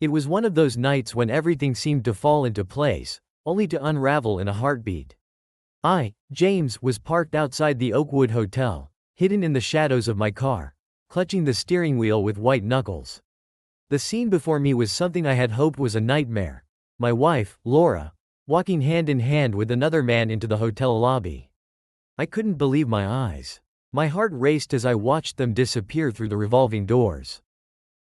It was one of those nights when everything seemed to fall into place, only to unravel in a heartbeat. James, was parked outside the Oakwood Hotel, hidden in the shadows of my car, clutching the steering wheel with white knuckles. The scene before me was something I had hoped was a nightmare. My wife, Laura, walking hand in hand with another man into the hotel lobby. I couldn't believe my eyes. My heart raced as I watched them disappear through the revolving doors.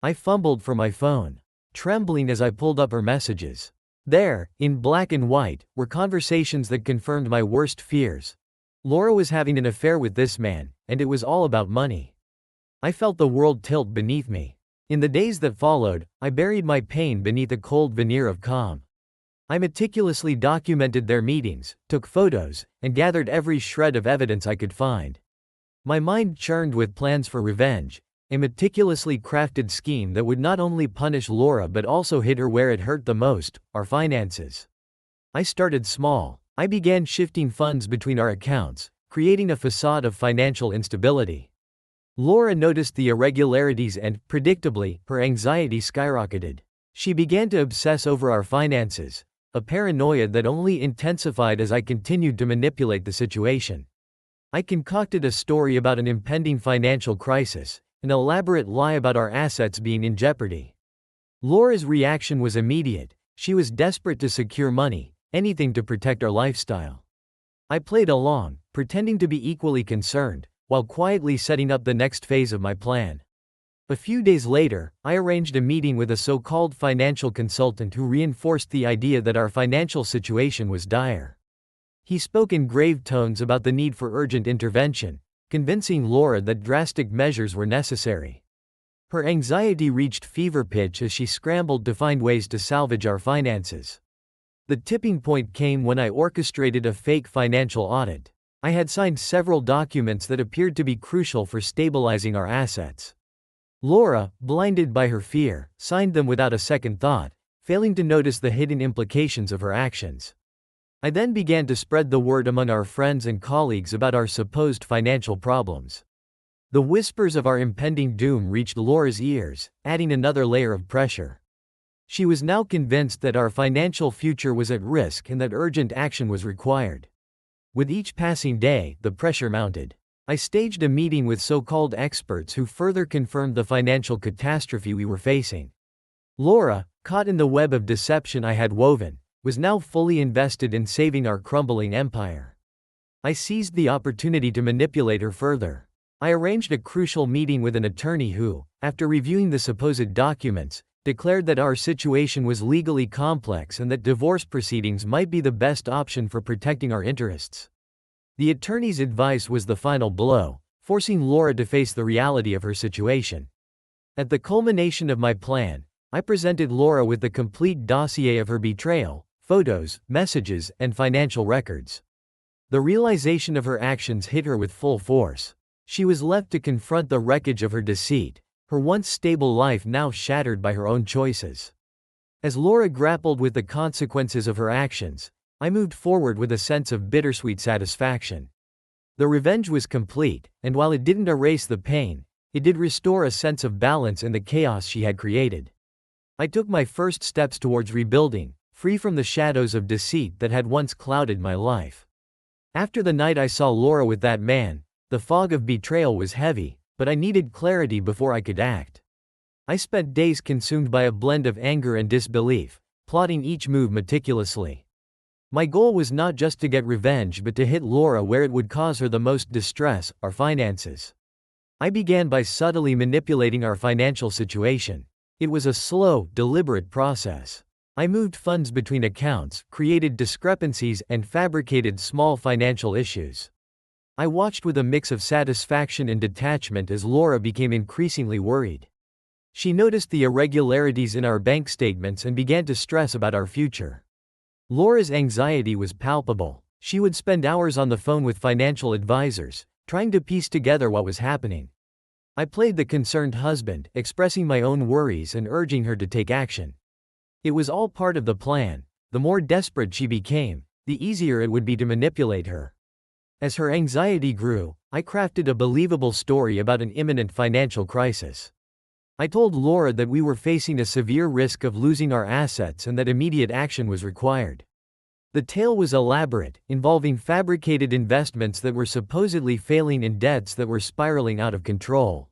I fumbled for my phone, trembling as I pulled up her messages. There, in black and white, were conversations that confirmed my worst fears. Laura was having an affair with this man, and it was all about money. I felt the world tilt beneath me. In the days that followed, I buried my pain beneath a cold veneer of calm. I meticulously documented their meetings, took photos, and gathered every shred of evidence I could find. My mind churned with plans for revenge, a meticulously crafted scheme that would not only punish Laura but also hit her where it hurt the most, our finances. I started small. I began shifting funds between our accounts, creating a facade of financial instability. Laura noticed the irregularities and, predictably, her anxiety skyrocketed. She began to obsess over our finances, a paranoia that only intensified as I continued to manipulate the situation. I concocted a story about an impending financial crisis, an elaborate lie about our assets being in jeopardy. Laura's reaction was immediate. She was desperate to secure money, anything to protect our lifestyle. I played along, pretending to be equally concerned, while quietly setting up the next phase of my plan. A few days later, I arranged a meeting with a so-called financial consultant who reinforced the idea that our financial situation was dire. He spoke in grave tones about the need for urgent intervention, convincing Laura that drastic measures were necessary. Her anxiety reached fever pitch as she scrambled to find ways to salvage our finances. The tipping point came when I orchestrated a fake financial audit. I had signed several documents that appeared to be crucial for stabilizing our assets. Laura, blinded by her fear, signed them without a second thought, failing to notice the hidden implications of her actions. I then began to spread the word among our friends and colleagues about our supposed financial problems. The whispers of our impending doom reached Laura's ears, adding another layer of pressure. She was now convinced that our financial future was at risk and that urgent action was required. With each passing day, the pressure mounted. I staged a meeting with so-called experts who further confirmed the financial catastrophe we were facing. Laura, caught in the web of deception I had woven, was now fully invested in saving our crumbling empire. I seized the opportunity to manipulate her further. I arranged a crucial meeting with an attorney who, after reviewing the supposed documents, declared that our situation was legally complex and that divorce proceedings might be the best option for protecting our interests. The attorney's advice was the final blow, forcing Laura to face the reality of her situation. At the culmination of my plan, I presented Laura with the complete dossier of her betrayal, photos, messages, and financial records. The realization of her actions hit her with full force. She was left to confront the wreckage of her deceit, her once stable life now shattered by her own choices. As Laura grappled with the consequences of her actions, I moved forward with a sense of bittersweet satisfaction. The revenge was complete, and while it didn't erase the pain, it did restore a sense of balance in the chaos she had created. I took my first steps towards rebuilding, free from the shadows of deceit that had once clouded my life. After the night I saw Laura with that man, the fog of betrayal was heavy, but I needed clarity before I could act. I spent days consumed by a blend of anger and disbelief, plotting each move meticulously. My goal was not just to get revenge but to hit Laura where it would cause her the most distress, our finances. I began by subtly manipulating our financial situation. It was a slow, deliberate process. I moved funds between accounts, created discrepancies, and fabricated small financial issues. I watched with a mix of satisfaction and detachment as Laura became increasingly worried. She noticed the irregularities in our bank statements and began to stress about our future. Laura's anxiety was palpable. She would spend hours on the phone with financial advisors, trying to piece together what was happening. I played the concerned husband, expressing my own worries and urging her to take action. It was all part of the plan. The more desperate she became, the easier it would be to manipulate her. As her anxiety grew, I crafted a believable story about an imminent financial crisis. I told Laura that we were facing a severe risk of losing our assets and that immediate action was required. The tale was elaborate, involving fabricated investments that were supposedly failing and debts that were spiraling out of control.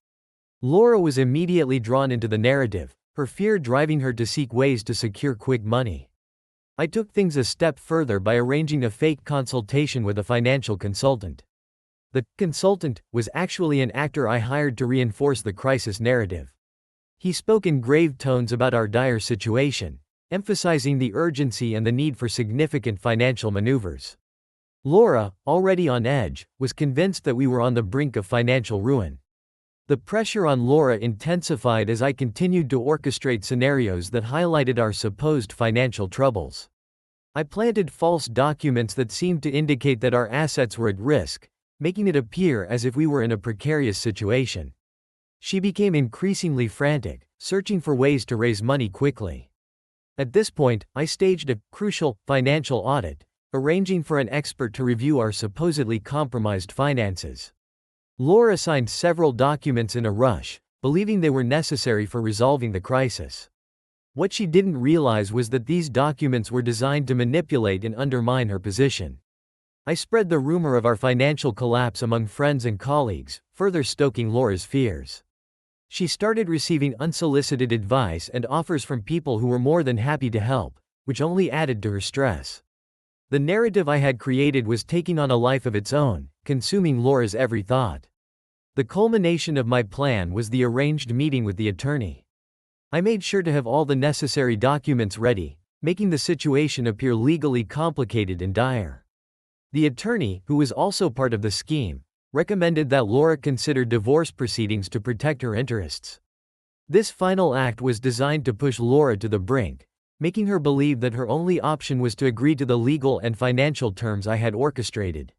Laura was immediately drawn into the narrative, her fear driving her to seek ways to secure quick money. I took things a step further by arranging a fake consultation with a financial consultant. The consultant was actually an actor I hired to reinforce the crisis narrative. He spoke in grave tones about our dire situation, emphasizing the urgency and the need for significant financial maneuvers. Laura, already on edge, was convinced that we were on the brink of financial ruin. The pressure on Laura intensified as I continued to orchestrate scenarios that highlighted our supposed financial troubles. I planted false documents that seemed to indicate that our assets were at risk, making it appear as if we were in a precarious situation. She became increasingly frantic, searching for ways to raise money quickly. At this point, I staged a crucial financial audit, arranging for an expert to review our supposedly compromised finances. Laura signed several documents in a rush, believing they were necessary for resolving the crisis. What she didn't realize was that these documents were designed to manipulate and undermine her position. I spread the rumor of our financial collapse among friends and colleagues, further stoking Laura's fears. She started receiving unsolicited advice and offers from people who were more than happy to help, which only added to her stress. The narrative I had created was taking on a life of its own, consuming Laura's every thought. The culmination of my plan was the arranged meeting with the attorney. I made sure to have all the necessary documents ready, making the situation appear legally complicated and dire. The attorney, who was also part of the scheme, recommended that Laura consider divorce proceedings to protect her interests. This final act was designed to push Laura to the brink, making her believe that her only option was to agree to the legal and financial terms I had orchestrated.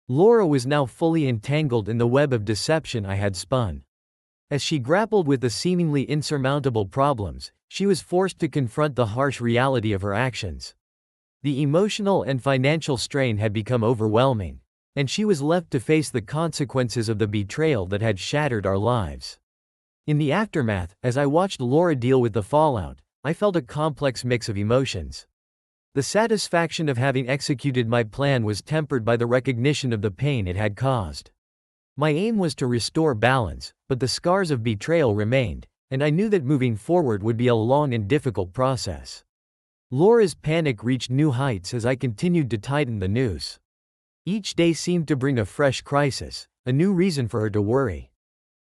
Laura was now fully entangled in the web of deception I had spun. As she grappled with the seemingly insurmountable problems, she was forced to confront the harsh reality of her actions. The emotional and financial strain had become overwhelming, and she was left to face the consequences of the betrayal that had shattered our lives. In the aftermath, as I watched Laura deal with the fallout, I felt a complex mix of emotions. The satisfaction of having executed my plan was tempered by the recognition of the pain it had caused. My aim was to restore balance, but the scars of betrayal remained, and I knew that moving forward would be a long and difficult process. Laura's panic reached new heights as I continued to tighten the noose. Each day seemed to bring a fresh crisis, a new reason for her to worry.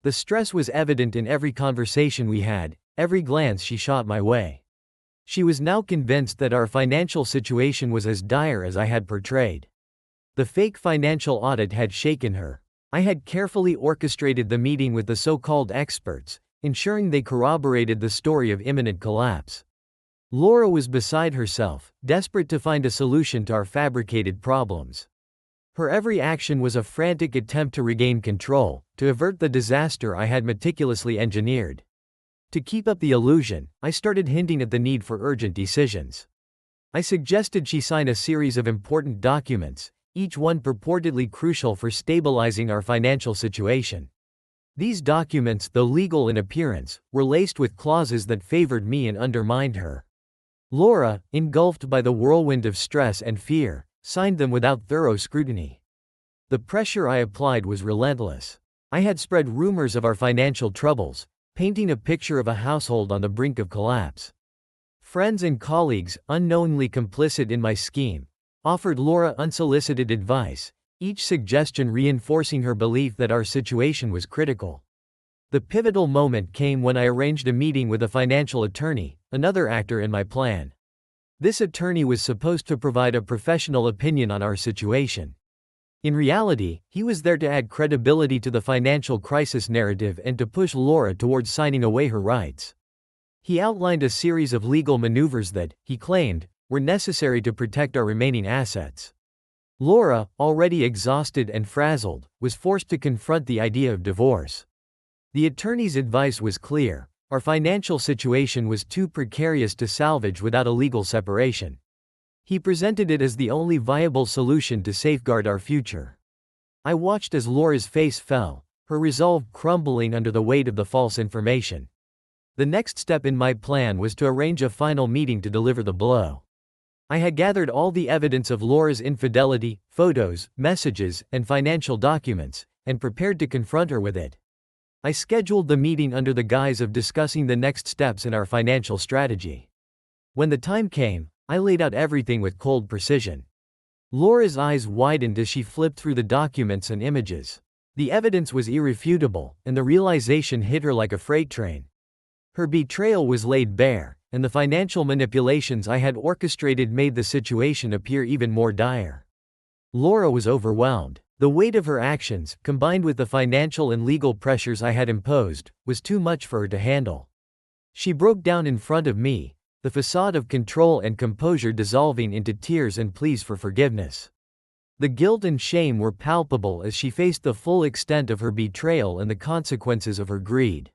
The stress was evident in every conversation we had, every glance she shot my way. She was now convinced that our financial situation was as dire as I had portrayed. The fake financial audit had shaken her. I had carefully orchestrated the meeting with the so-called experts, ensuring they corroborated the story of imminent collapse. Laura was beside herself, desperate to find a solution to our fabricated problems. Her every action was a frantic attempt to regain control, to avert the disaster I had meticulously engineered. To keep up the illusion, I started hinting at the need for urgent decisions. I suggested she sign a series of important documents, each one purportedly crucial for stabilizing our financial situation. These documents, though legal in appearance, were laced with clauses that favored me and undermined her. Laura, engulfed by the whirlwind of stress and fear, signed them without thorough scrutiny. The pressure I applied was relentless. I had spread rumors of our financial troubles, painting a picture of a household on the brink of collapse. Friends and colleagues, unknowingly complicit in my scheme, offered Laura unsolicited advice, each suggestion reinforcing her belief that our situation was critical. The pivotal moment came when I arranged a meeting with a financial attorney, another actor in my plan. This attorney was supposed to provide a professional opinion on our situation. In reality, he was there to add credibility to the financial crisis narrative and to push Laura towards signing away her rights. He outlined a series of legal maneuvers that, he claimed, were necessary to protect our remaining assets. Laura, already exhausted and frazzled, was forced to confront the idea of divorce. The attorney's advice was clear: our financial situation was too precarious to salvage without a legal separation. He presented it as the only viable solution to safeguard our future. I watched as Laura's face fell, her resolve crumbling under the weight of the false information. The next step in my plan was to arrange a final meeting to deliver the blow. I had gathered all the evidence of Laura's infidelity, photos, messages, and financial documents, and prepared to confront her with it. I scheduled the meeting under the guise of discussing the next steps in our financial strategy. When the time came, I laid out everything with cold precision. Laura's eyes widened as she flipped through the documents and images. The evidence was irrefutable, and the realization hit her like a freight train. Her betrayal was laid bare, and the financial manipulations I had orchestrated made the situation appear even more dire. Laura was overwhelmed. The weight of her actions, combined with the financial and legal pressures I had imposed, was too much for her to handle. She broke down in front of me, the facade of control and composure dissolving into tears and pleas for forgiveness. The guilt and shame were palpable as she faced the full extent of her betrayal and the consequences of her greed.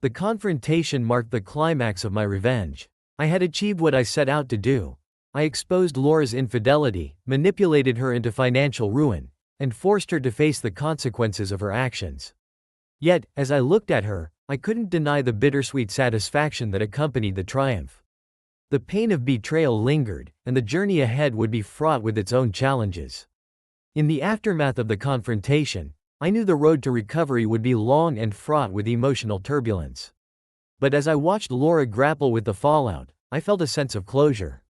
The confrontation marked the climax of my revenge. I had achieved what I set out to do. I exposed Laura's infidelity, manipulated her into financial ruin, and forced her to face the consequences of her actions. Yet, as I looked at her, I couldn't deny the bittersweet satisfaction that accompanied the triumph. The pain of betrayal lingered, and the journey ahead would be fraught with its own challenges. In the aftermath of the confrontation, I knew the road to recovery would be long and fraught with emotional turbulence. But as I watched Laura grapple with the fallout, I felt a sense of closure.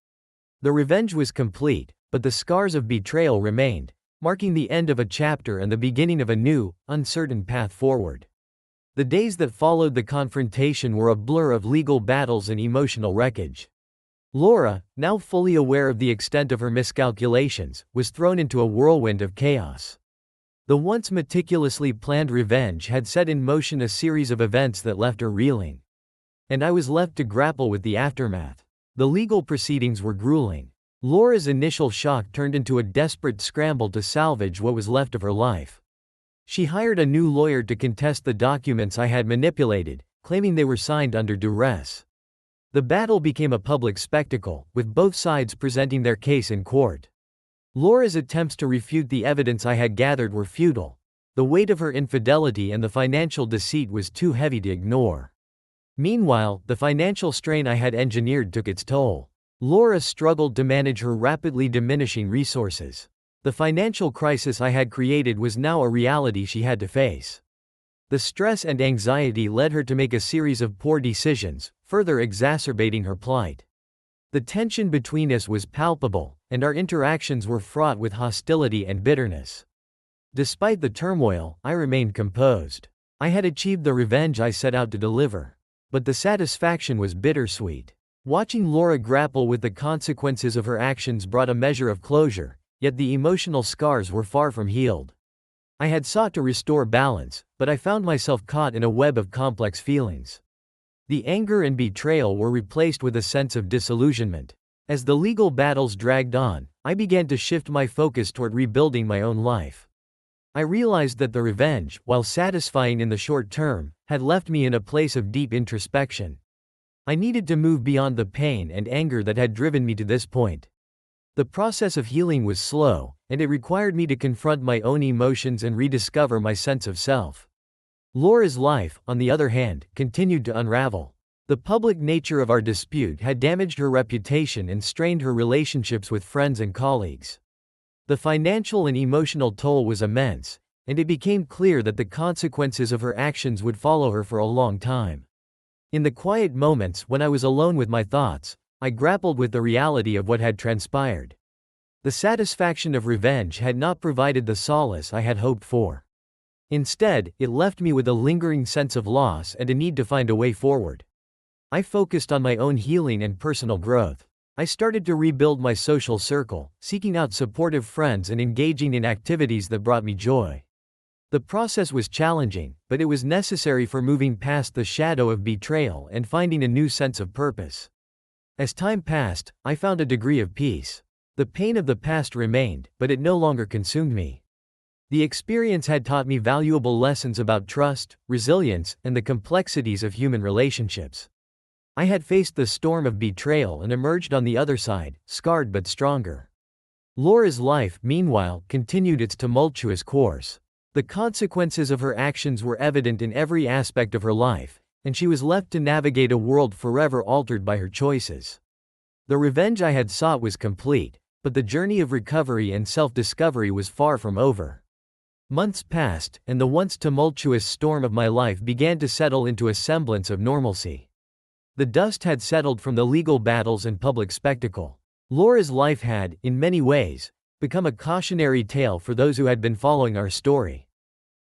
The revenge was complete, but the scars of betrayal remained, marking the end of a chapter and the beginning of a new, uncertain path forward. The days that followed the confrontation were a blur of legal battles and emotional wreckage. Laura, now fully aware of the extent of her miscalculations, was thrown into a whirlwind of chaos. The once meticulously planned revenge had set in motion a series of events that left her reeling. And I was left to grapple with the aftermath. The legal proceedings were grueling. Laura's initial shock turned into a desperate scramble to salvage what was left of her life. She hired a new lawyer to contest the documents I had manipulated, claiming they were signed under duress. The battle became a public spectacle, with both sides presenting their case in court. Laura's attempts to refute the evidence I had gathered were futile. The weight of her infidelity and the financial deceit was too heavy to ignore. Meanwhile, the financial strain I had engineered took its toll. Laura struggled to manage her rapidly diminishing resources. The financial crisis I had created was now a reality she had to face. The stress and anxiety led her to make a series of poor decisions, further exacerbating her plight. The tension between us was palpable, and our interactions were fraught with hostility and bitterness. Despite the turmoil, I remained composed. I had achieved the revenge I set out to deliver. But the satisfaction was bittersweet. Watching Laura grapple with the consequences of her actions brought a measure of closure, yet the emotional scars were far from healed. I had sought to restore balance, but I found myself caught in a web of complex feelings. The anger and betrayal were replaced with a sense of disillusionment. As the legal battles dragged on, I began to shift my focus toward rebuilding my own life. I realized that the revenge, while satisfying in the short term, had left me in a place of deep introspection. I needed to move beyond the pain and anger that had driven me to this point. The process of healing was slow, and it required me to confront my own emotions and rediscover my sense of self. Laura's life, on the other hand, continued to unravel. The public nature of our dispute had damaged her reputation and strained her relationships with friends and colleagues. The financial and emotional toll was immense, and it became clear that the consequences of her actions would follow her for a long time. In the quiet moments when I was alone with my thoughts, I grappled with the reality of what had transpired. The satisfaction of revenge had not provided the solace I had hoped for. Instead, it left me with a lingering sense of loss and a need to find a way forward. I focused on my own healing and personal growth. I started to rebuild my social circle, seeking out supportive friends and engaging in activities that brought me joy. The process was challenging, but it was necessary for moving past the shadow of betrayal and finding a new sense of purpose. As time passed, I found a degree of peace. The pain of the past remained, but it no longer consumed me. The experience had taught me valuable lessons about trust, resilience, and the complexities of human relationships. I had faced the storm of betrayal and emerged on the other side, scarred but stronger. Laura's life, meanwhile, continued its tumultuous course. The consequences of her actions were evident in every aspect of her life, and she was left to navigate a world forever altered by her choices. The revenge I had sought was complete, but the journey of recovery and self-discovery was far from over. Months passed, and the once tumultuous storm of my life began to settle into a semblance of normalcy. The dust had settled from the legal battles and public spectacle. Laura's life had, in many ways, become a cautionary tale for those who had been following our story.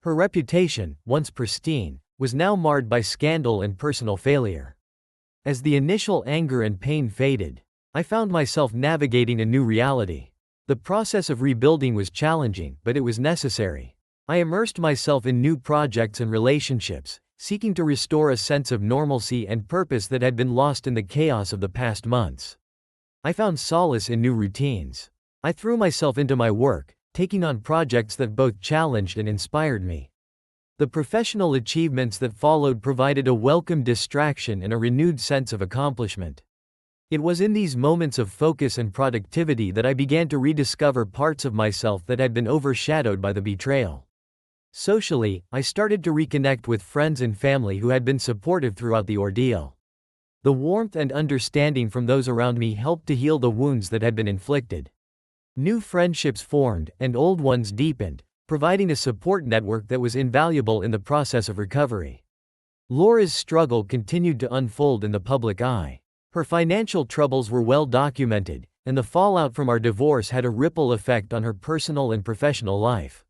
Her reputation, once pristine, was now marred by scandal and personal failure. As the initial anger and pain faded, I found myself navigating a new reality. The process of rebuilding was challenging, but it was necessary. I immersed myself in new projects and relationships, seeking to restore a sense of normalcy and purpose that had been lost in the chaos of the past months. I found solace in new routines. I threw myself into my work, taking on projects that both challenged and inspired me. The professional achievements that followed provided a welcome distraction and a renewed sense of accomplishment. It was in these moments of focus and productivity that I began to rediscover parts of myself that had been overshadowed by the betrayal. Socially, I started to reconnect with friends and family who had been supportive throughout the ordeal. The warmth and understanding from those around me helped to heal the wounds that had been inflicted. New friendships formed, and old ones deepened, providing a support network that was invaluable in the process of recovery. Laura's struggle continued to unfold in the public eye. Her financial troubles were well documented, and the fallout from our divorce had a ripple effect on her personal and professional life.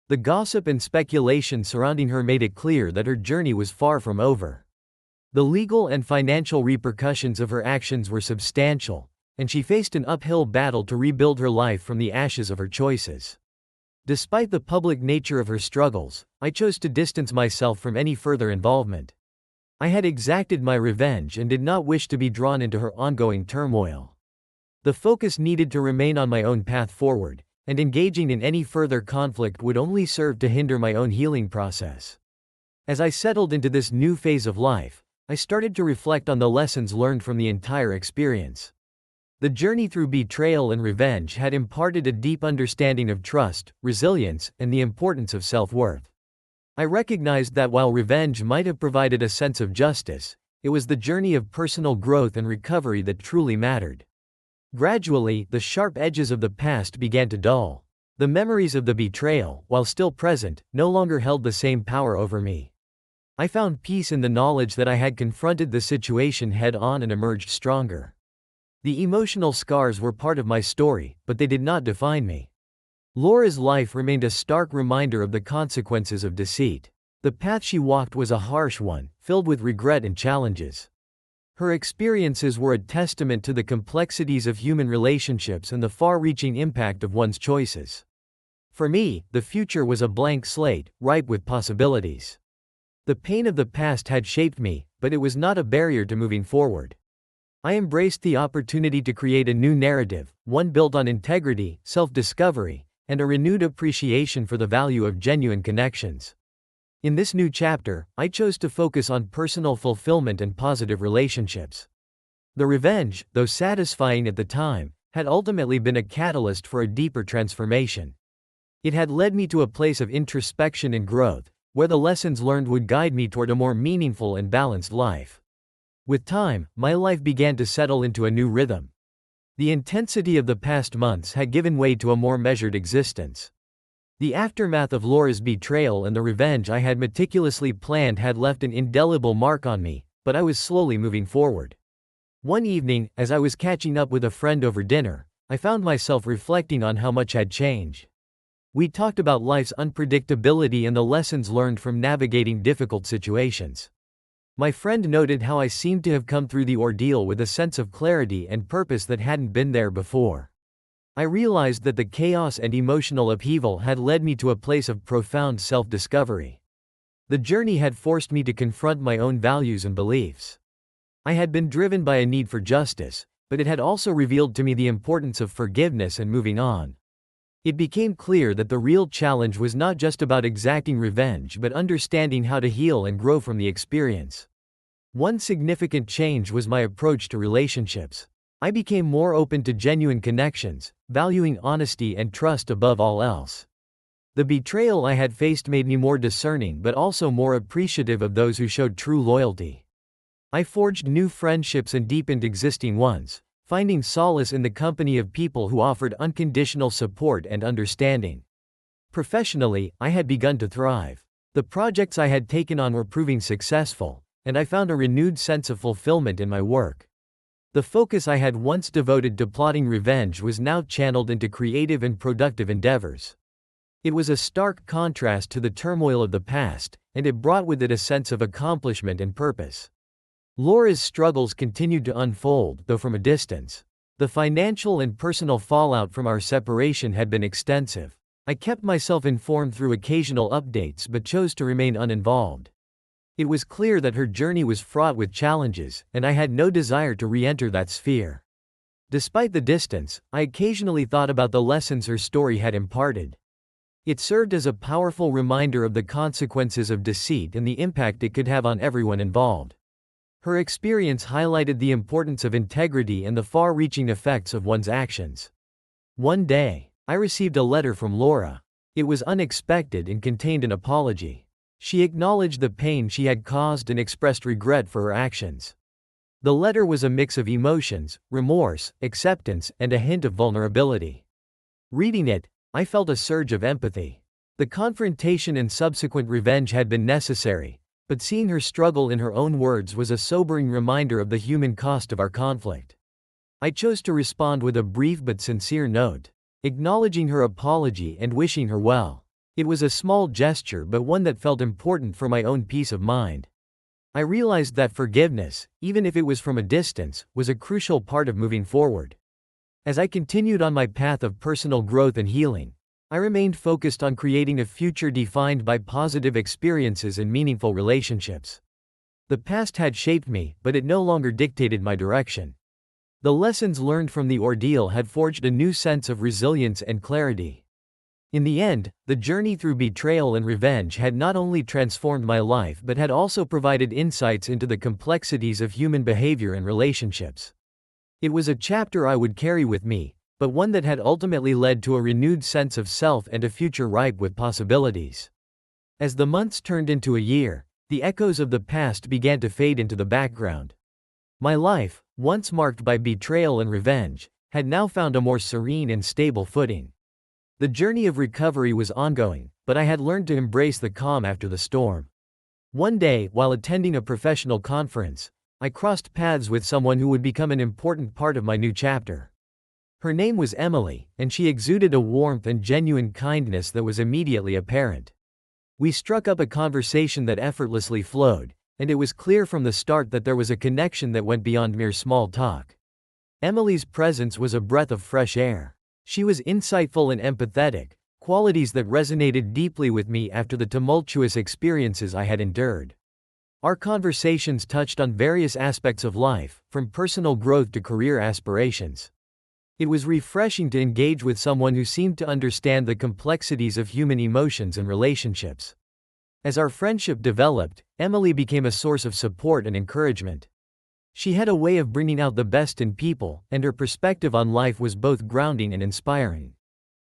The gossip and speculation surrounding her made it clear that her journey was far from over. The legal and financial repercussions of her actions were substantial, and she faced an uphill battle to rebuild her life from the ashes of her choices. Despite the public nature of her struggles, I chose to distance myself from any further involvement. I had exacted my revenge and did not wish to be drawn into her ongoing turmoil. The focus needed to remain on my own path forward, and engaging in any further conflict would only serve to hinder my own healing process. As I settled into this new phase of life, I started to reflect on the lessons learned from the entire experience. The journey through betrayal and revenge had imparted a deep understanding of trust, resilience, and the importance of self-worth. I recognized that while revenge might have provided a sense of justice, it was the journey of personal growth and recovery that truly mattered. Gradually, the sharp edges of the past began to dull. The memories of the betrayal, while still present, no longer held the same power over me. I found peace in the knowledge that I had confronted the situation head-on and emerged stronger. The emotional scars were part of my story, but they did not define me. Laura's life remained a stark reminder of the consequences of deceit. The path she walked was a harsh one, filled with regret and challenges. Her experiences were a testament to the complexities of human relationships and the far-reaching impact of one's choices. For me, the future was a blank slate, ripe with possibilities. The pain of the past had shaped me, but it was not a barrier to moving forward. I embraced the opportunity to create a new narrative, one built on integrity, self-discovery, and a renewed appreciation for the value of genuine connections. In this new chapter, I chose to focus on personal fulfillment and positive relationships. The revenge, though satisfying at the time, had ultimately been a catalyst for a deeper transformation. It had led me to a place of introspection and growth, where the lessons learned would guide me toward a more meaningful and balanced life. With time, my life began to settle into a new rhythm. The intensity of the past months had given way to a more measured existence. The aftermath of Laura's betrayal and the revenge I had meticulously planned had left an indelible mark on me, but I was slowly moving forward. One evening, as I was catching up with a friend over dinner, I found myself reflecting on how much had changed. We talked about life's unpredictability and the lessons learned from navigating difficult situations. My friend noted how I seemed to have come through the ordeal with a sense of clarity and purpose that hadn't been there before. I realized that the chaos and emotional upheaval had led me to a place of profound self-discovery. The journey had forced me to confront my own values and beliefs. I had been driven by a need for justice, but it had also revealed to me the importance of forgiveness and moving on. It became clear that the real challenge was not just about exacting revenge but understanding how to heal and grow from the experience. One significant change was my approach to relationships. I became more open to genuine connections, valuing honesty and trust above all else. The betrayal I had faced made me more discerning but also more appreciative of those who showed true loyalty. I forged new friendships and deepened existing ones, finding solace in the company of people who offered unconditional support and understanding. Professionally, I had begun to thrive. The projects I had taken on were proving successful, and I found a renewed sense of fulfillment in my work. The focus I had once devoted to plotting revenge was now channeled into creative and productive endeavors. It was a stark contrast to the turmoil of the past, and it brought with it a sense of accomplishment and purpose. Laura's struggles continued to unfold, though from a distance. The financial and personal fallout from our separation had been extensive. I kept myself informed through occasional updates but chose to remain uninvolved. It was clear that her journey was fraught with challenges, and I had no desire to re-enter that sphere. Despite the distance, I occasionally thought about the lessons her story had imparted. It served as a powerful reminder of the consequences of deceit and the impact it could have on everyone involved. Her experience highlighted the importance of integrity and the far-reaching effects of one's actions. One day, I received a letter from Laura. It was unexpected and contained an apology. She acknowledged the pain she had caused and expressed regret for her actions. The letter was a mix of emotions, remorse, acceptance, and a hint of vulnerability. Reading it, I felt a surge of empathy. The confrontation and subsequent revenge had been necessary, but seeing her struggle in her own words was a sobering reminder of the human cost of our conflict. I chose to respond with a brief but sincere note, acknowledging her apology and wishing her well. It was a small gesture but one that felt important for my own peace of mind. I realized that forgiveness, even if it was from a distance, was a crucial part of moving forward. As I continued on my path of personal growth and healing, I remained focused on creating a future defined by positive experiences and meaningful relationships. The past had shaped me, but it no longer dictated my direction. The lessons learned from the ordeal had forged a new sense of resilience and clarity. In the end, the journey through betrayal and revenge had not only transformed my life but had also provided insights into the complexities of human behavior and relationships. It was a chapter I would carry with me, but one that had ultimately led to a renewed sense of self and a future ripe with possibilities. As the months turned into a year, the echoes of the past began to fade into the background. My life, once marked by betrayal and revenge, had now found a more serene and stable footing. The journey of recovery was ongoing, but I had learned to embrace the calm after the storm. One day, while attending a professional conference, I crossed paths with someone who would become an important part of my new chapter. Her name was Emily, and she exuded a warmth and genuine kindness that was immediately apparent. We struck up a conversation that effortlessly flowed, and it was clear from the start that there was a connection that went beyond mere small talk. Emily's presence was a breath of fresh air. She was insightful and empathetic, qualities that resonated deeply with me after the tumultuous experiences I had endured. Our conversations touched on various aspects of life, from personal growth to career aspirations. It was refreshing to engage with someone who seemed to understand the complexities of human emotions and relationships. As our friendship developed, Emily became a source of support and encouragement. She had a way of bringing out the best in people, and her perspective on life was both grounding and inspiring.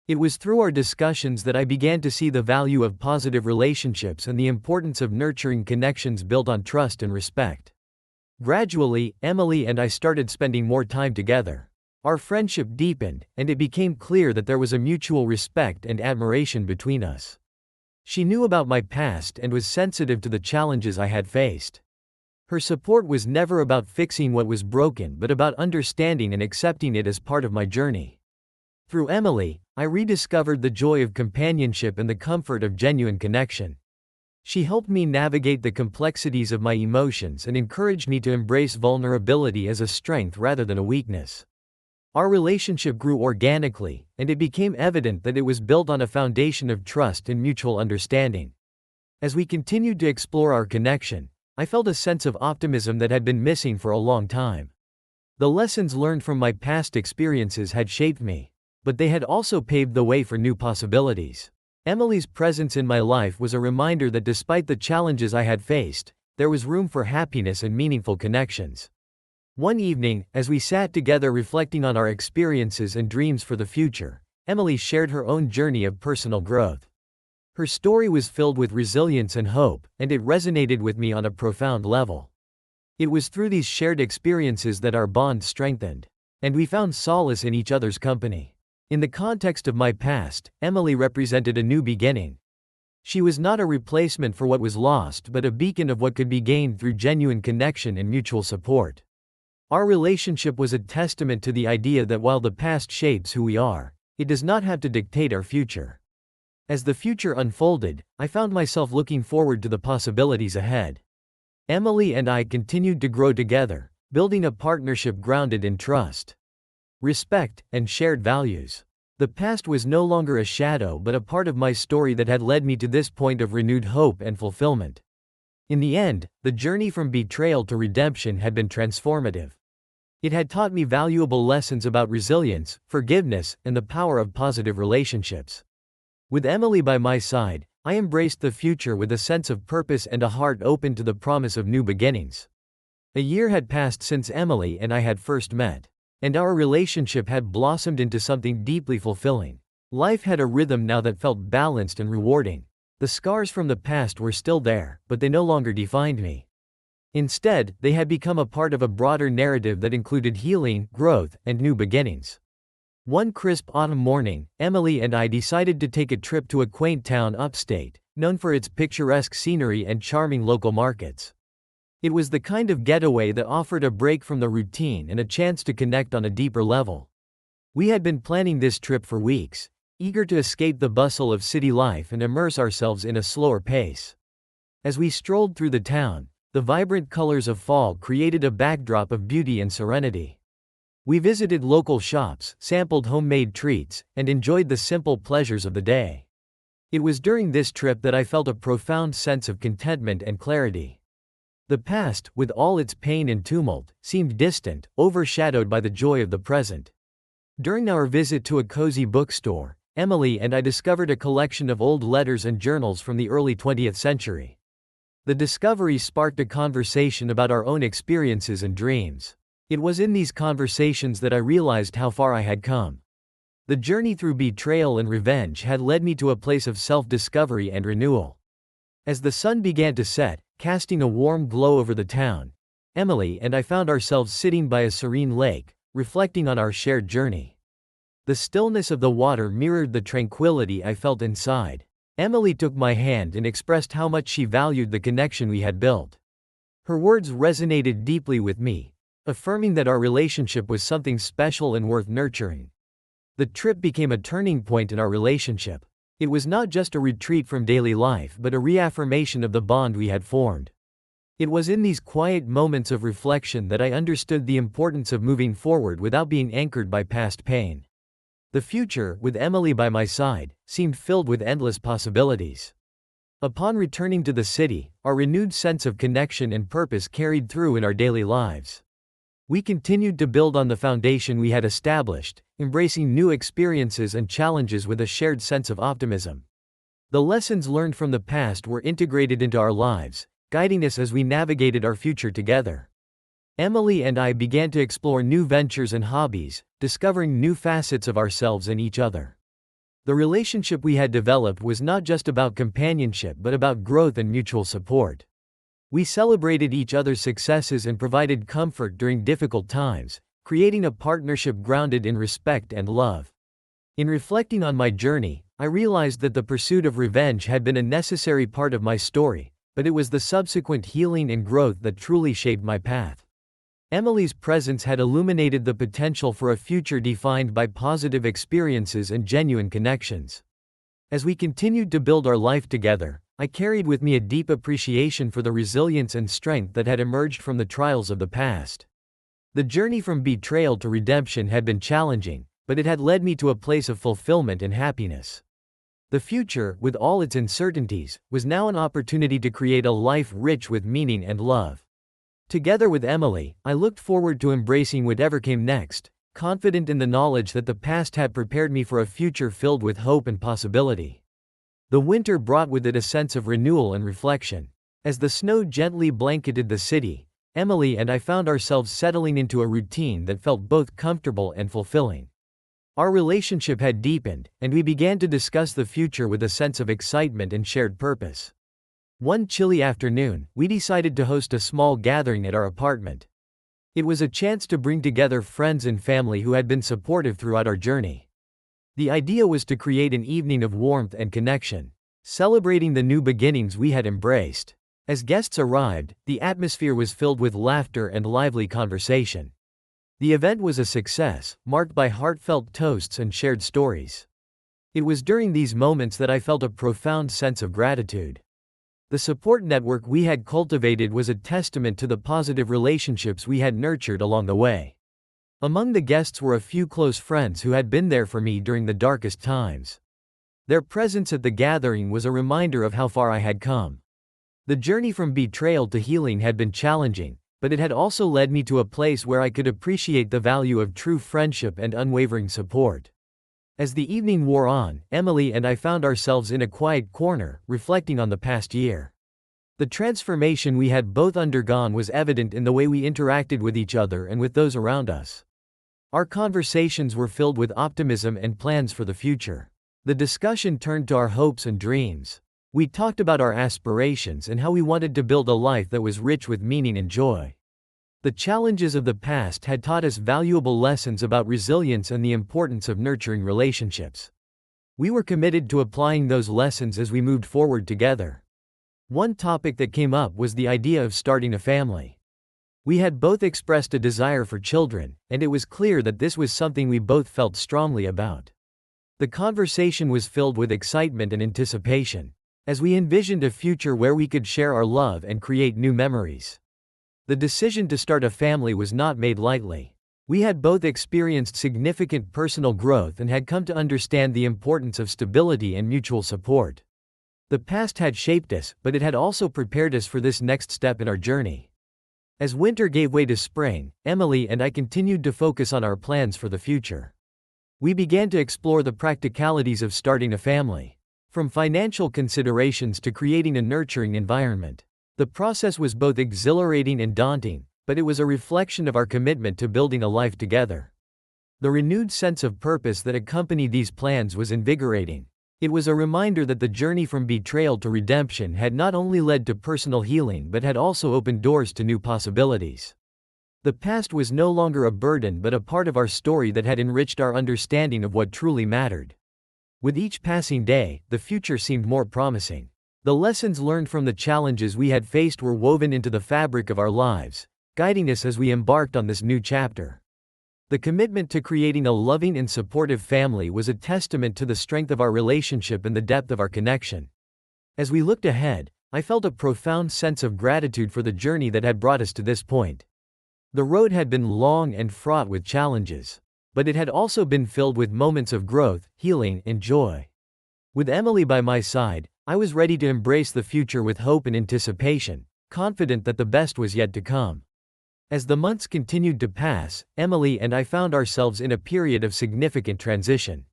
It was through our discussions that I began to see the value of positive relationships and the importance of nurturing connections built on trust and respect. Gradually, Emily and I started spending more time together. Our friendship deepened, and it became clear that there was a mutual respect and admiration between us. She knew about my past and was sensitive to the challenges I had faced. Her support was never about fixing what was broken but about understanding and accepting it as part of my journey. Through Emily, I rediscovered the joy of companionship and the comfort of genuine connection. She helped me navigate the complexities of my emotions and encouraged me to embrace vulnerability as a strength rather than a weakness. Our relationship grew organically, and it became evident that it was built on a foundation of trust and mutual understanding. As we continued to explore our connection, I felt a sense of optimism that had been missing for a long time. The lessons learned from my past experiences had shaped me, but they had also paved the way for new possibilities. Emily's presence in my life was a reminder that despite the challenges I had faced, there was room for happiness and meaningful connections. One evening, as we sat together reflecting on our experiences and dreams for the future, Emily shared her own journey of personal growth. Her story was filled with resilience and hope, and it resonated with me on a profound level. It was through these shared experiences that our bond strengthened, and we found solace in each other's company. In the context of my past, Emily represented a new beginning. She was not a replacement for what was lost but a beacon of what could be gained through genuine connection and mutual support. Our relationship was a testament to the idea that while the past shapes who we are, it does not have to dictate our future. As the future unfolded, I found myself looking forward to the possibilities ahead. Emily and I continued to grow together, building a partnership grounded in trust, respect, and shared values. The past was no longer a shadow but a part of my story that had led me to this point of renewed hope and fulfillment. In the end, the journey from betrayal to redemption had been transformative. It had taught me valuable lessons about resilience, forgiveness, and the power of positive relationships. With Emily by my side, I embraced the future with a sense of purpose and a heart open to the promise of new beginnings. A year had passed since Emily and I had first met, and our relationship had blossomed into something deeply fulfilling. Life had a rhythm now that felt balanced and rewarding. The scars from the past were still there, but they no longer defined me. Instead, they had become a part of a broader narrative that included healing, growth, and new beginnings. One crisp autumn morning, Emily and I decided to take a trip to a quaint town upstate, known for its picturesque scenery and charming local markets. It was the kind of getaway that offered a break from the routine and a chance to connect on a deeper level. We had been planning this trip for weeks, eager to escape the bustle of city life and immerse ourselves in a slower pace. As we strolled through the town, the vibrant colors of fall created a backdrop of beauty and serenity. We visited local shops, sampled homemade treats, and enjoyed the simple pleasures of the day. It was during this trip that I felt a profound sense of contentment and clarity. The past, with all its pain and tumult, seemed distant, overshadowed by the joy of the present. During our visit to a cozy bookstore, Emily and I discovered a collection of old letters and journals from the early 20th century. The discovery sparked a conversation about our own experiences and dreams. It was in these conversations that I realized how far I had come. The journey through betrayal and revenge had led me to a place of self-discovery and renewal. As the sun began to set, casting a warm glow over the town, Emily and I found ourselves sitting by a serene lake, reflecting on our shared journey. The stillness of the water mirrored the tranquility I felt inside. Emily took my hand and expressed how much she valued the connection we had built. Her words resonated deeply with me, affirming that our relationship was something special and worth nurturing. The trip became a turning point in our relationship. It was not just a retreat from daily life but a reaffirmation of the bond we had formed. It was in these quiet moments of reflection that I understood the importance of moving forward without being anchored by past pain. The future, with Emily by my side, seemed filled with endless possibilities. Upon returning to the city, our renewed sense of connection and purpose carried through in our daily lives. We continued to build on the foundation we had established, embracing new experiences and challenges with a shared sense of optimism. The lessons learned from the past were integrated into our lives, guiding us as we navigated our future together. Emily and I began to explore new ventures and hobbies, discovering new facets of ourselves and each other. The relationship we had developed was not just about companionship but about growth and mutual support. We celebrated each other's successes and provided comfort during difficult times, creating a partnership grounded in respect and love. In reflecting on my journey, I realized that the pursuit of revenge had been a necessary part of my story, but it was the subsequent healing and growth that truly shaped my path. Emily's presence had illuminated the potential for a future defined by positive experiences and genuine connections. As we continued to build our life together, I carried with me a deep appreciation for the resilience and strength that had emerged from the trials of the past. The journey from betrayal to redemption had been challenging, but it had led me to a place of fulfillment and happiness. The future, with all its uncertainties, was now an opportunity to create a life rich with meaning and love. Together with Emily, I looked forward to embracing whatever came next, confident in the knowledge that the past had prepared me for a future filled with hope and possibility. The winter brought with it a sense of renewal and reflection. As the snow gently blanketed the city, Emily and I found ourselves settling into a routine that felt both comfortable and fulfilling. Our relationship had deepened, and we began to discuss the future with a sense of excitement and shared purpose. One chilly afternoon, we decided to host a small gathering at our apartment. It was a chance to bring together friends and family who had been supportive throughout our journey. The idea was to create an evening of warmth and connection, celebrating the new beginnings we had embraced. As guests arrived, the atmosphere was filled with laughter and lively conversation. The event was a success, marked by heartfelt toasts and shared stories. It was during these moments that I felt a profound sense of gratitude. The support network we had cultivated was a testament to the positive relationships we had nurtured along the way. Among the guests were a few close friends who had been there for me during the darkest times. Their presence at the gathering was a reminder of how far I had come. The journey from betrayal to healing had been challenging, but it had also led me to a place where I could appreciate the value of true friendship and unwavering support. As the evening wore on, Emily and I found ourselves in a quiet corner, reflecting on the past year. The transformation we had both undergone was evident in the way we interacted with each other and with those around us. Our conversations were filled with optimism and plans for the future. The discussion turned to our hopes and dreams. We talked about our aspirations and how we wanted to build a life that was rich with meaning and joy. The challenges of the past had taught us valuable lessons about resilience and the importance of nurturing relationships. We were committed to applying those lessons as we moved forward together. One topic that came up was the idea of starting a family. We had both expressed a desire for children, and it was clear that this was something we both felt strongly about. The conversation was filled with excitement and anticipation, as we envisioned a future where we could share our love and create new memories. The decision to start a family was not made lightly. We had both experienced significant personal growth and had come to understand the importance of stability and mutual support. The past had shaped us, but it had also prepared us for this next step in our journey. As winter gave way to spring, Emily and I continued to focus on our plans for the future. We began to explore the practicalities of starting a family, from financial considerations to creating a nurturing environment. The process was both exhilarating and daunting, but it was a reflection of our commitment to building a life together. The renewed sense of purpose that accompanied these plans was invigorating. It was a reminder that the journey from betrayal to redemption had not only led to personal healing but had also opened doors to new possibilities. The past was no longer a burden but a part of our story that had enriched our understanding of what truly mattered. With each passing day, the future seemed more promising. The lessons learned from the challenges we had faced were woven into the fabric of our lives, guiding us as we embarked on this new chapter. The commitment to creating a loving and supportive family was a testament to the strength of our relationship and the depth of our connection. As we looked ahead, I felt a profound sense of gratitude for the journey that had brought us to this point. The road had been long and fraught with challenges, but it had also been filled with moments of growth, healing, and joy. With Emily by my side, I was ready to embrace the future with hope and anticipation, confident that the best was yet to come. As the months continued to pass, Emily and I found ourselves in a period of significant transition.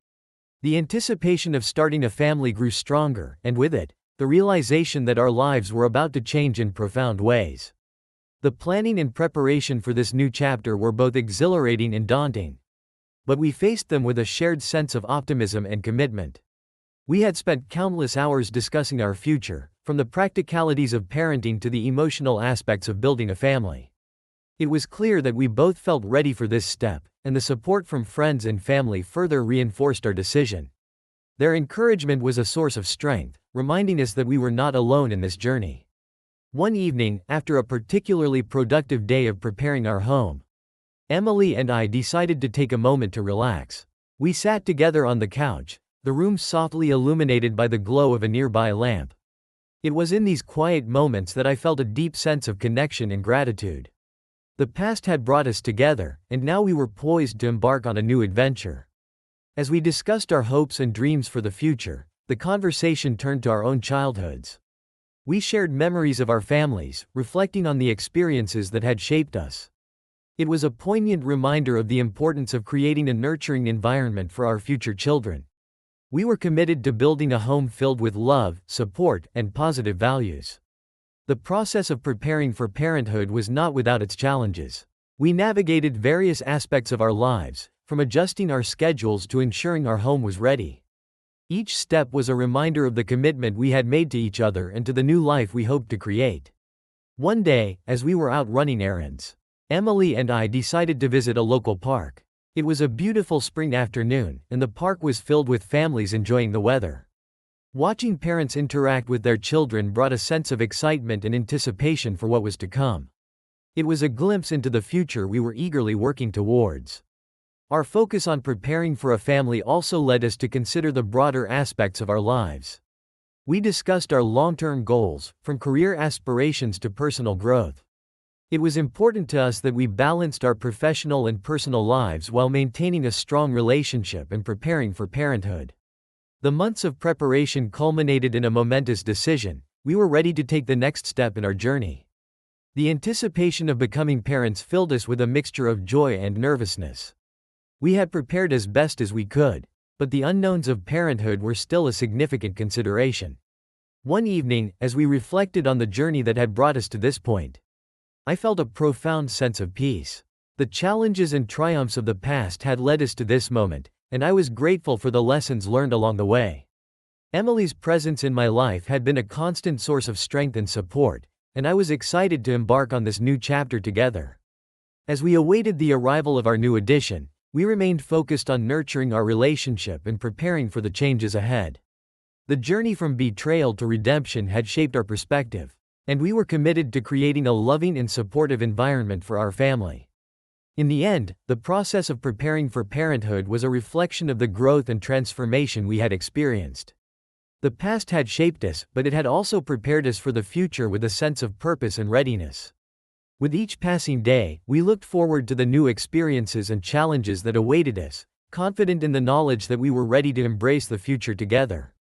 The anticipation of starting a family grew stronger, and with it, the realization that our lives were about to change in profound ways. The planning and preparation for this new chapter were both exhilarating and daunting. But we faced them with a shared sense of optimism and commitment. We had spent countless hours discussing our future, from the practicalities of parenting to the emotional aspects of building a family. It was clear that we both felt ready for this step, and the support from friends and family further reinforced our decision. Their encouragement was a source of strength, reminding us that we were not alone in this journey. One evening, after a particularly productive day of preparing our home, Emily and I decided to take a moment to relax. We sat together on the couch, the room softly illuminated by the glow of a nearby lamp. It was in these quiet moments that I felt a deep sense of connection and gratitude. The past had brought us together, and now we were poised to embark on a new adventure. As we discussed our hopes and dreams for the future, the conversation turned to our own childhoods. We shared memories of our families, reflecting on the experiences that had shaped us. It was a poignant reminder of the importance of creating a nurturing environment for our future children. We were committed to building a home filled with love, support, and positive values. The process of preparing for parenthood was not without its challenges. We navigated various aspects of our lives, from adjusting our schedules to ensuring our home was ready. Each step was a reminder of the commitment we had made to each other and to the new life we hoped to create. One day, as we were out running errands, Emily and I decided to visit a local park. It was a beautiful spring afternoon, and the park was filled with families enjoying the weather. Watching parents interact with their children brought a sense of excitement and anticipation for what was to come. It was a glimpse into the future we were eagerly working towards. Our focus on preparing for a family also led us to consider the broader aspects of our lives. We discussed our long-term goals, from career aspirations to personal growth. It was important to us that we balanced our professional and personal lives while maintaining a strong relationship and preparing for parenthood. The months of preparation culminated in a momentous decision. We were ready to take the next step in our journey. The anticipation of becoming parents filled us with a mixture of joy and nervousness. We had prepared as best as we could, but the unknowns of parenthood were still a significant consideration. One evening, as we reflected on the journey that had brought us to this point, I felt a profound sense of peace. The challenges and triumphs of the past had led us to this moment, and I was grateful for the lessons learned along the way. Emily's presence in my life had been a constant source of strength and support, and I was excited to embark on this new chapter together. As we awaited the arrival of our new addition, we remained focused on nurturing our relationship and preparing for the changes ahead. The journey from betrayal to redemption had shaped our perspective, and we were committed to creating a loving and supportive environment for our family. In the end, the process of preparing for parenthood was a reflection of the growth and transformation we had experienced. The past had shaped us, but it had also prepared us for the future with a sense of purpose and readiness. With each passing day, we looked forward to the new experiences and challenges that awaited us, confident in the knowledge that we were ready to embrace the future together.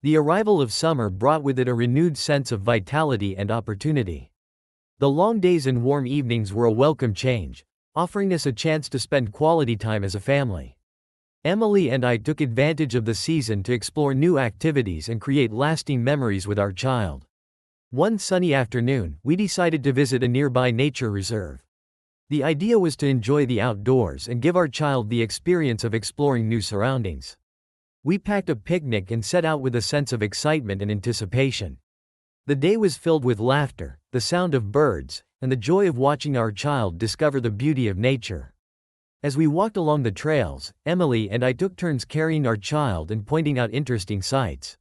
The arrival of summer brought with it a renewed sense of vitality and opportunity. The long days and warm evenings were a welcome change, offering us a chance to spend quality time as a family. Emily and I took advantage of the season to explore new activities and create lasting memories with our child. One sunny afternoon, we decided to visit a nearby nature reserve. The idea was to enjoy the outdoors and give our child the experience of exploring new surroundings. We packed a picnic and set out with a sense of excitement and anticipation. The day was filled with laughter, the sound of birds, and the joy of watching our child discover the beauty of nature. As we walked along the trails, Emily and I took turns carrying our child and pointing out interesting sights.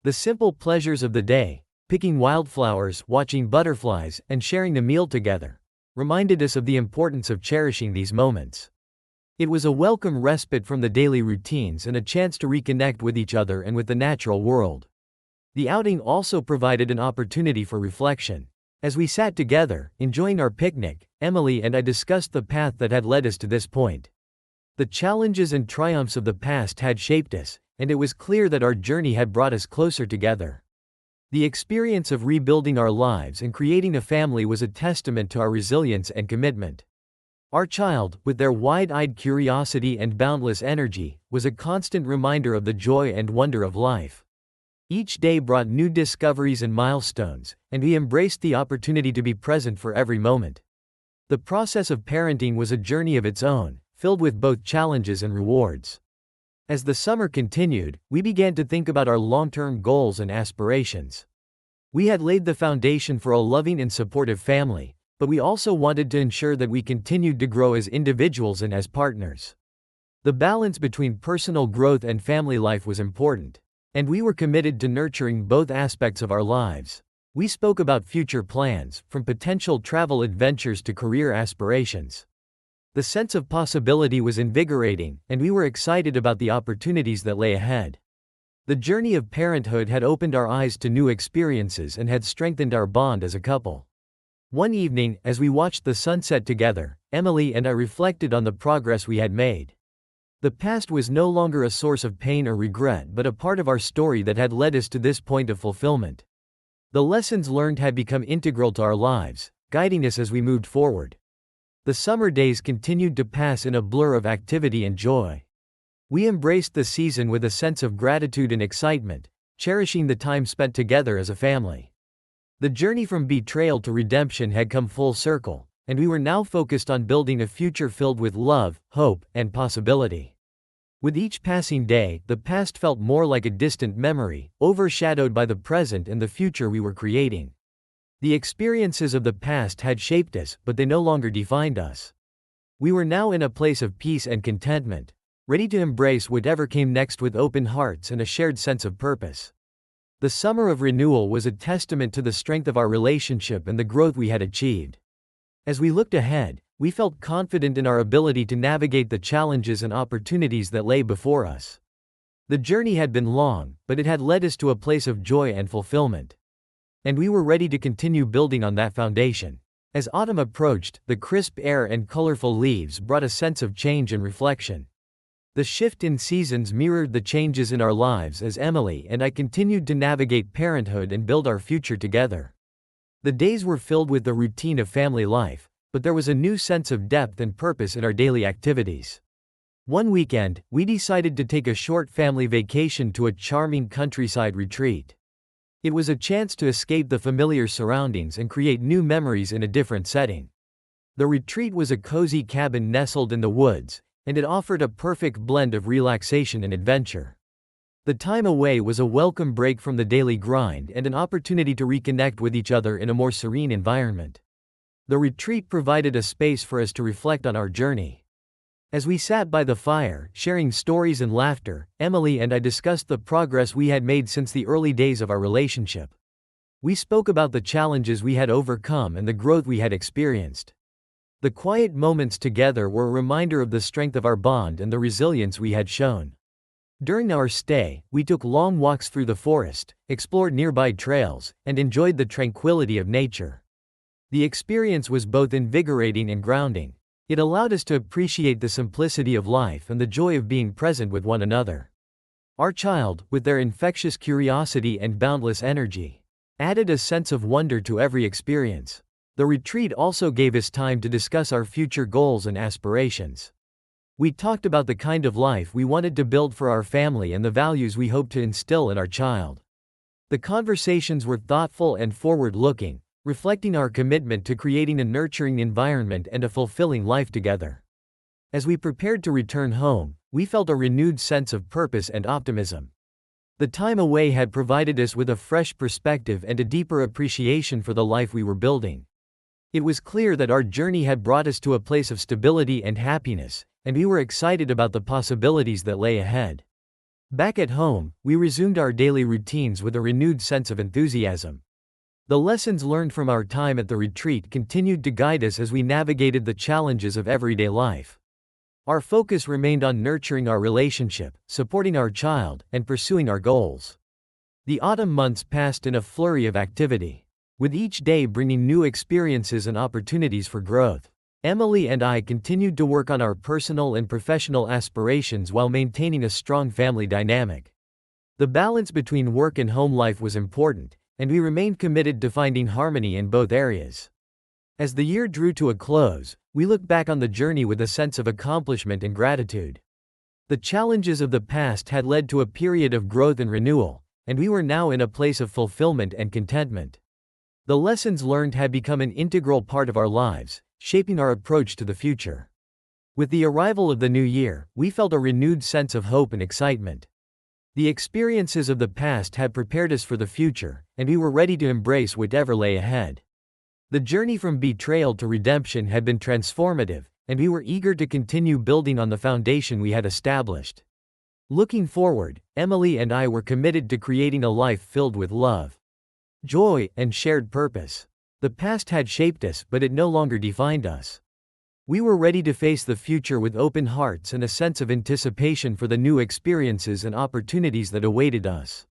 The simple pleasures of the day, picking wildflowers, watching butterflies, and sharing a meal together, reminded us of the importance of cherishing these moments. It was a welcome respite from the daily routines and a chance to reconnect with each other and with the natural world. The outing also provided an opportunity for reflection. As we sat together, enjoying our picnic, Emily and I discussed the path that had led us to this point. The challenges and triumphs of the past had shaped us, and it was clear that our journey had brought us closer together. The experience of rebuilding our lives and creating a family was a testament to our resilience and commitment. Our child, with their wide-eyed curiosity and boundless energy, was a constant reminder of the joy and wonder of life. Each day brought new discoveries and milestones, and we embraced the opportunity to be present for every moment. The process of parenting was a journey of its own, filled with both challenges and rewards. As the summer continued, we began to think about our long-term goals and aspirations. We had laid the foundation for a loving and supportive family, but we also wanted to ensure that we continued to grow as individuals and as partners. The balance between personal growth and family life was important, and we were committed to nurturing both aspects of our lives. We spoke about future plans, from potential travel adventures to career aspirations. The sense of possibility was invigorating, and we were excited about the opportunities that lay ahead. The journey of parenthood had opened our eyes to new experiences and had strengthened our bond as a couple. One evening, as we watched the sunset together, Emily and I reflected on the progress we had made. The past was no longer a source of pain or regret but a part of our story that had led us to this point of fulfillment. The lessons learned had become integral to our lives, guiding us as we moved forward. The summer days continued to pass in a blur of activity and joy. We embraced the season with a sense of gratitude and excitement, cherishing the time spent together as a family. The journey from betrayal to redemption had come full circle, and we were now focused on building a future filled with love, hope, and possibility. With each passing day, the past felt more like a distant memory, overshadowed by the present and the future we were creating. The experiences of the past had shaped us, but they no longer defined us. We were now in a place of peace and contentment, ready to embrace whatever came next with open hearts and a shared sense of purpose. The summer of renewal was a testament to the strength of our relationship and the growth we had achieved. As we looked ahead, we felt confident in our ability to navigate the challenges and opportunities that lay before us. The journey had been long, but it had led us to a place of joy and fulfillment. And we were ready to continue building on that foundation. As autumn approached, the crisp air and colorful leaves brought a sense of change and reflection. The shift in seasons mirrored the changes in our lives as Emily and I continued to navigate parenthood and build our future together. The days were filled with the routine of family life, but there was a new sense of depth and purpose in our daily activities. One weekend, we decided to take a short family vacation to a charming countryside retreat. It was a chance to escape the familiar surroundings and create new memories in a different setting. The retreat was a cozy cabin nestled in the woods, and it offered a perfect blend of relaxation and adventure. The time away was a welcome break from the daily grind and an opportunity to reconnect with each other in a more serene environment. The retreat provided a space for us to reflect on our journey. As we sat by the fire, sharing stories and laughter, Emily and I discussed the progress we had made since the early days of our relationship. We spoke about the challenges we had overcome and the growth we had experienced. The quiet moments together were a reminder of the strength of our bond and the resilience we had shown. During our stay, we took long walks through the forest, explored nearby trails, and enjoyed the tranquility of nature. The experience was both invigorating and grounding. It allowed us to appreciate the simplicity of life and the joy of being present with one another. Our child, with their infectious curiosity and boundless energy, added a sense of wonder to every experience. The retreat also gave us time to discuss our future goals and aspirations. We talked about the kind of life we wanted to build for our family and the values we hoped to instill in our child. The conversations were thoughtful and forward-looking, reflecting our commitment to creating a nurturing environment and a fulfilling life together. As we prepared to return home, we felt a renewed sense of purpose and optimism. The time away had provided us with a fresh perspective and a deeper appreciation for the life we were building. It was clear that our journey had brought us to a place of stability and happiness, and we were excited about the possibilities that lay ahead. Back at home, we resumed our daily routines with a renewed sense of enthusiasm. The lessons learned from our time at the retreat continued to guide us as we navigated the challenges of everyday life. Our focus remained on nurturing our relationship, supporting our child, and pursuing our goals. The autumn months passed in a flurry of activity, with each day bringing new experiences and opportunities for growth. Emily and I continued to work on our personal and professional aspirations while maintaining a strong family dynamic. The balance between work and home life was important, and we remained committed to finding harmony in both areas. As the year drew to a close, we looked back on the journey with a sense of accomplishment and gratitude. The challenges of the past had led to a period of growth and renewal, and we were now in a place of fulfillment and contentment. The lessons learned had become an integral part of our lives, shaping our approach to the future. With the arrival of the new year, we felt a renewed sense of hope and excitement. The experiences of the past had prepared us for the future, and we were ready to embrace whatever lay ahead. The journey from betrayal to redemption had been transformative, and we were eager to continue building on the foundation we had established. Looking forward, Emily and I were committed to creating a life filled with love, joy, and shared purpose. The past had shaped us, but it no longer defined us. We were ready to face the future with open hearts and a sense of anticipation for the new experiences and opportunities that awaited us.